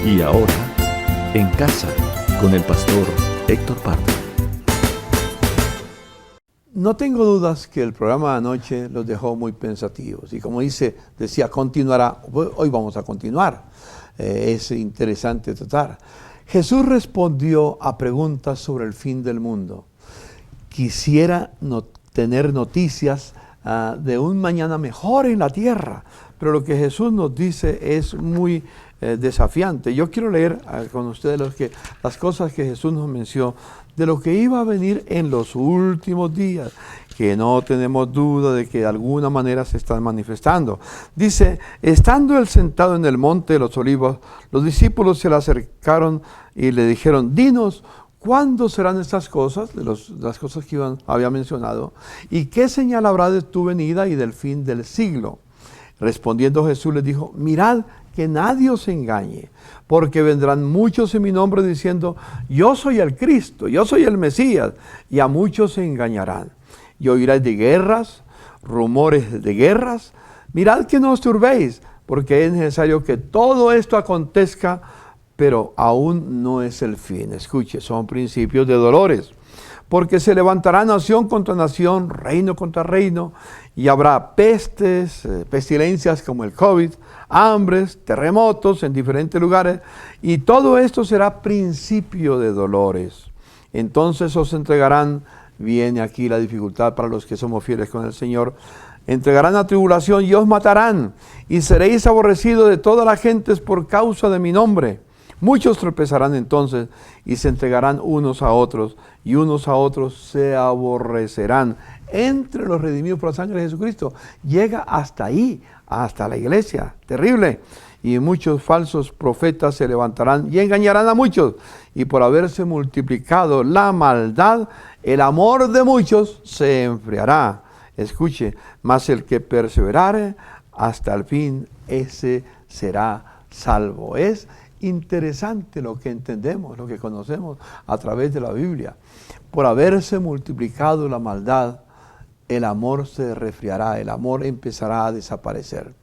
Y ahora, en casa, con el pastor Héctor Pardo. No tengo dudas que el programa de anoche los dejó muy pensativos. Y como decía, continuará. Hoy vamos a continuar. Es interesante tratar. Jesús respondió a preguntas sobre el fin del mundo. Quisiera tener noticias de un mañana mejor en la tierra, pero lo que Jesús nos dice es muy desafiante. Yo quiero leer con ustedes las cosas que Jesús nos mencionó de lo que iba a venir en los últimos días, que no tenemos duda de que de alguna manera se están manifestando. Dice, estando él sentado en el monte de los olivos, los discípulos se le acercaron y le dijeron, dinos, ¿cuándo serán estas cosas? Las cosas que había mencionado. ¿Y qué señal habrá de tu venida y del fin del siglo? Respondiendo Jesús les dijo, mirad que nadie os engañe, porque vendrán muchos en mi nombre diciendo, yo soy el Cristo, yo soy el Mesías, y a muchos se engañarán. Y oiréis de guerras, rumores de guerras. Mirad que no os turbéis, porque es necesario que todo esto acontezca, pero aún no es el fin. Escuche, son principios de dolores. Porque se levantará nación contra nación, reino contra reino, y habrá pestes, pestilencias como el COVID, hambres, terremotos en diferentes lugares, y todo esto será principio de dolores. Entonces os entregarán, viene aquí la dificultad para los que somos fieles con el Señor, entregarán a tribulación y os matarán, y seréis aborrecidos de todas las gentes por causa de mi nombre. Muchos tropezarán entonces y se entregarán unos a otros, y unos a otros se aborrecerán. Entre los redimidos por la sangre de Jesucristo, llega hasta ahí, hasta la iglesia, terrible. Y muchos falsos profetas se levantarán y engañarán a muchos. Y por haberse multiplicado la maldad, el amor de muchos se enfriará. Escuche, mas el que perseverare hasta el fin, ese será salvo. Es interesante lo que entendemos, lo que conocemos a través de la Biblia. Por haberse multiplicado la maldad, el amor se resfriará, el amor empezará a desaparecer.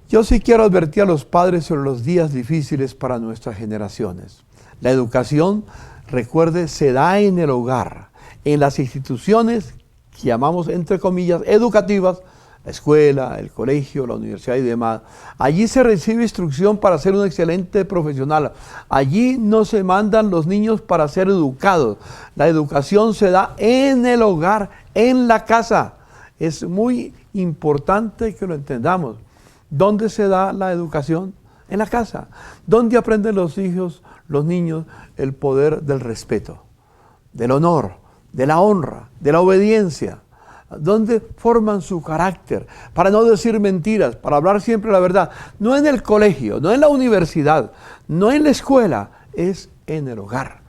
Yo sí quiero advertir a los padres sobre los días difíciles para nuestras generaciones. La educación, recuerde, se da en el hogar, en las instituciones que llamamos, entre comillas, educativas, la escuela, el colegio, la universidad y demás. Allí se recibe instrucción para ser un excelente profesional. Allí no se mandan los niños para ser educados. La educación se da en el hogar, en la casa. Es muy importante que lo entendamos. ¿Dónde se da la educación? En la casa. ¿Dónde aprenden los hijos, los niños, el poder del respeto, del honor, de la honra, de la obediencia? ¿Dónde forman su carácter? Para no decir mentiras, para hablar siempre la verdad. No en el colegio, no en la universidad, no en la escuela, es en el hogar.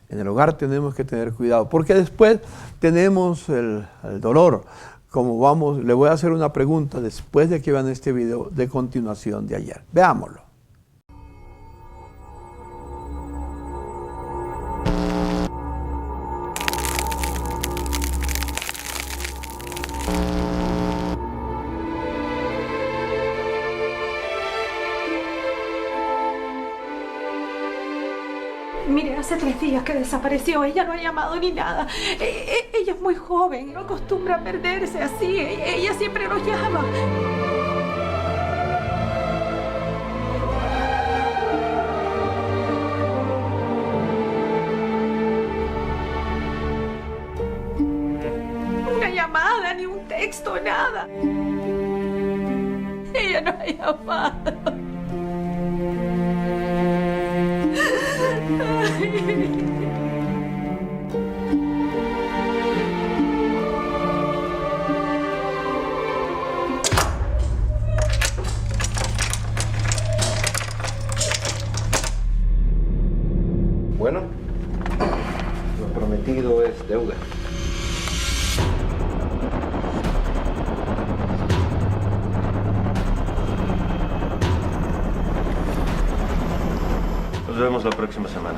En el hogar tenemos que tener cuidado, porque después tenemos el dolor. Le voy a hacer una pregunta después de que vean este video de continuación de ayer. Veámoslo. Mire, hace 3 días que desapareció. Ella no ha llamado ni nada. Ella es muy joven, no acostumbra a perderse así. Ella siempre nos llama. Una llamada, ni un texto, nada. Ella no ha llamado. Bueno, lo prometido es deuda. Nos vemos la próxima semana.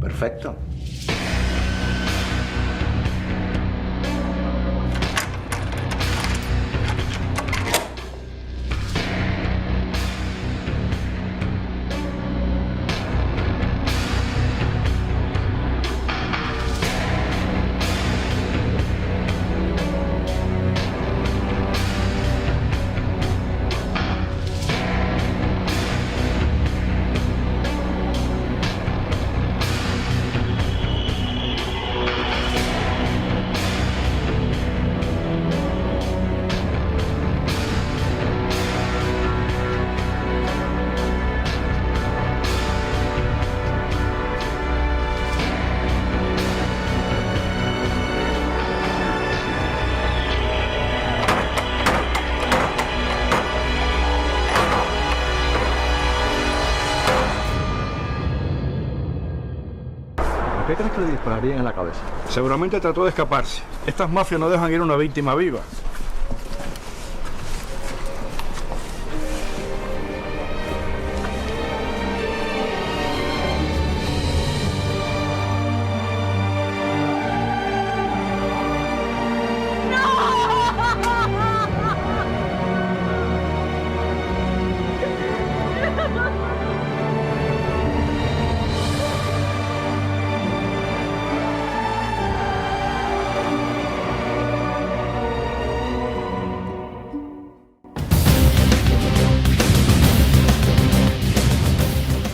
Perfecto. ¿Qué crees que le dispararían en la cabeza? Seguramente trató de escaparse. Estas mafias no dejan ir a una víctima viva.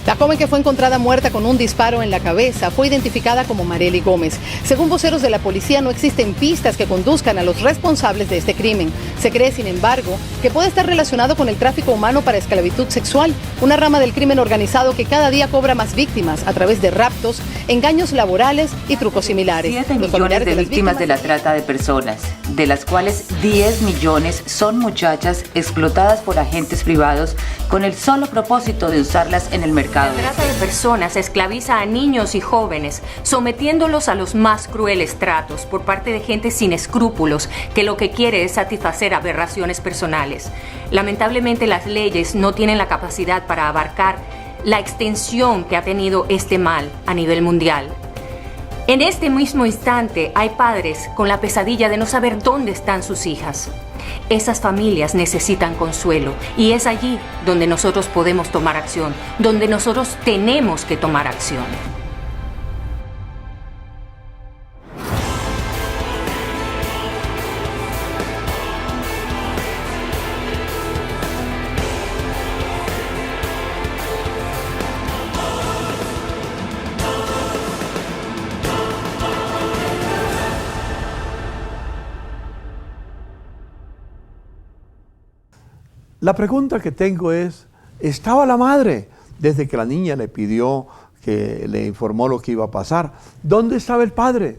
La joven que fue encontrada muerta con un disparo en la cabeza fue identificada como Marely Gómez. Según voceros de la policía, no existen pistas que conduzcan a los responsables de este crimen. Se cree, sin embargo, que puede estar relacionado con el tráfico humano para esclavitud sexual, una rama del crimen organizado que cada día cobra más víctimas a través de raptos, engaños laborales y trucos similares. 7 millones de víctimas de la trata de personas, de las cuales 10 millones son muchachas explotadas por agentes privados con el solo propósito de usarlas en el mercado. La trata de personas esclaviza a niños y jóvenes, sometiéndolos a los más crueles tratos por parte de gente sin escrúpulos que lo que quiere es satisfacer aberraciones personales. Lamentablemente, las leyes no tienen la capacidad para abarcar la extensión que ha tenido este mal a nivel mundial. En este mismo instante hay padres con la pesadilla de no saber dónde están sus hijas. Esas familias necesitan consuelo y es allí donde nosotros podemos tomar acción, donde nosotros tenemos que tomar acción. La pregunta que tengo es, ¿estaba la madre desde que la niña le pidió, que le informó lo que iba a pasar? ¿Dónde estaba el padre?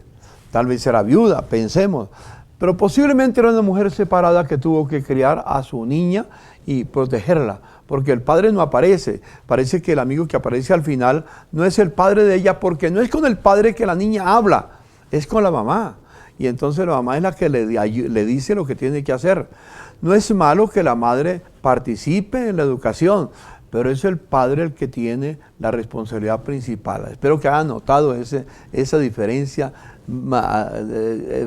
Tal vez era viuda, pensemos, pero posiblemente era una mujer separada que tuvo que criar a su niña y protegerla, porque el padre no aparece. Parece que el amigo que aparece al final no es el padre de ella, porque no es con el padre que la niña habla, es con la mamá. Y entonces la mamá es la que le dice lo que tiene que hacer. No es malo que la madre participe en la educación, pero es el padre el que tiene la responsabilidad principal. Espero que hayan notado esa diferencia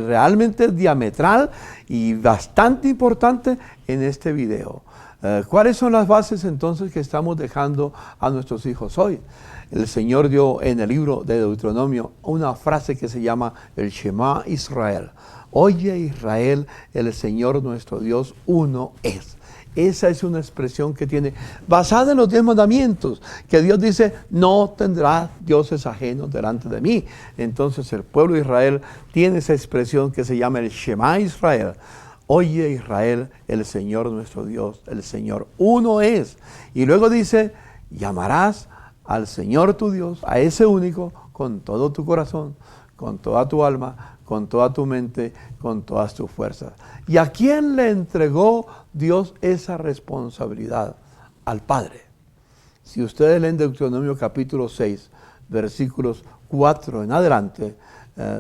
realmente diametral y bastante importante en este video. ¿Cuáles son las bases entonces que estamos dejando a nuestros hijos hoy? El Señor dio en el libro de Deuteronomio una frase que se llama el Shema Israel. Oye Israel, el Señor nuestro Dios uno es. Esa es una expresión que tiene, basada en los 10 mandamientos, que Dios dice, no tendrás dioses ajenos delante de mí. Entonces el pueblo de Israel tiene esa expresión que se llama el Shema Israel. Oye Israel, el Señor nuestro Dios, el Señor uno es. Y luego dice, llamarás al Señor tu Dios, a ese único, con todo tu corazón, con toda tu alma, con toda tu mente, con todas tus fuerzas. ¿Y a quién le entregó Dios esa responsabilidad? Al Padre. Si ustedes leen Deuteronomio capítulo 6, versículos 4 en adelante,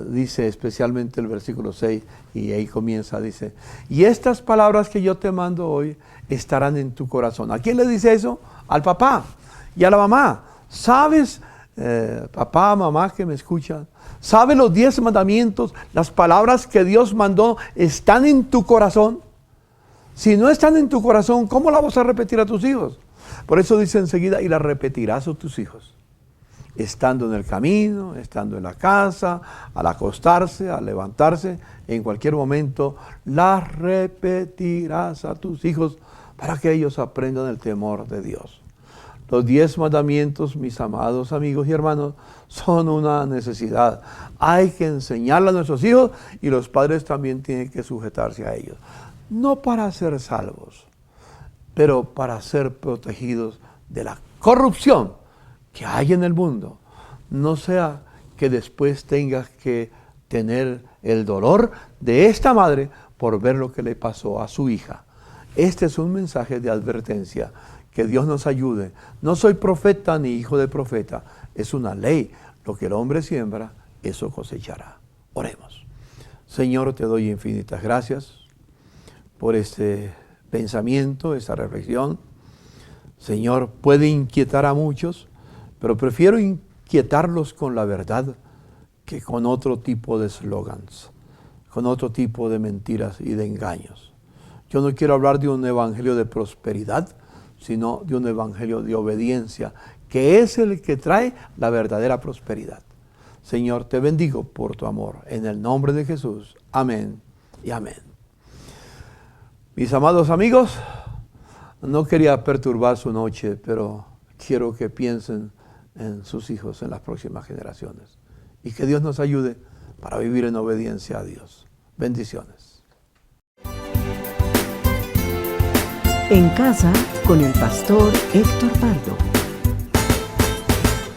dice especialmente el versículo 6, y ahí comienza, dice, y estas palabras que yo te mando hoy estarán en tu corazón. ¿A quién le dice eso? Al papá y a la mamá. ¿Sabes papá, mamá que me escuchan, ¿sabe los 10 mandamientos? Las palabras que Dios mandó están en tu corazón. Si no están en tu corazón, ¿cómo las vas a repetir a tus hijos? Por eso dice enseguida, y las repetirás a tus hijos. Estando en el camino, estando en la casa, al acostarse, al levantarse, en cualquier momento, las repetirás a tus hijos para que ellos aprendan el temor de Dios. Los 10 mandamientos, mis amados amigos y hermanos, son una necesidad. Hay que enseñarle a nuestros hijos y los padres también tienen que sujetarse a ellos. No para ser salvos, pero para ser protegidos de la corrupción que hay en el mundo. No sea que después tengas que tener el dolor de esta madre por ver lo que le pasó a su hija. Este es un mensaje de advertencia. Que Dios nos ayude. No soy profeta ni hijo de profeta. Es una ley. Lo que el hombre siembra, eso cosechará. Oremos. Señor, te doy infinitas gracias por este pensamiento, esta reflexión. Señor, puede inquietar a muchos, pero prefiero inquietarlos con la verdad que con otro tipo de eslogans, con otro tipo de mentiras y de engaños. Yo no quiero hablar de un evangelio de prosperidad, sino de un evangelio de obediencia, que es el que trae la verdadera prosperidad. Señor, te bendigo por tu amor. En el nombre de Jesús. Amén y amén. Mis amados amigos, no quería perturbar su noche, pero quiero que piensen en sus hijos en las próximas generaciones. Y que Dios nos ayude para vivir en obediencia a Dios. Bendiciones. En casa con el pastor Héctor Pardo.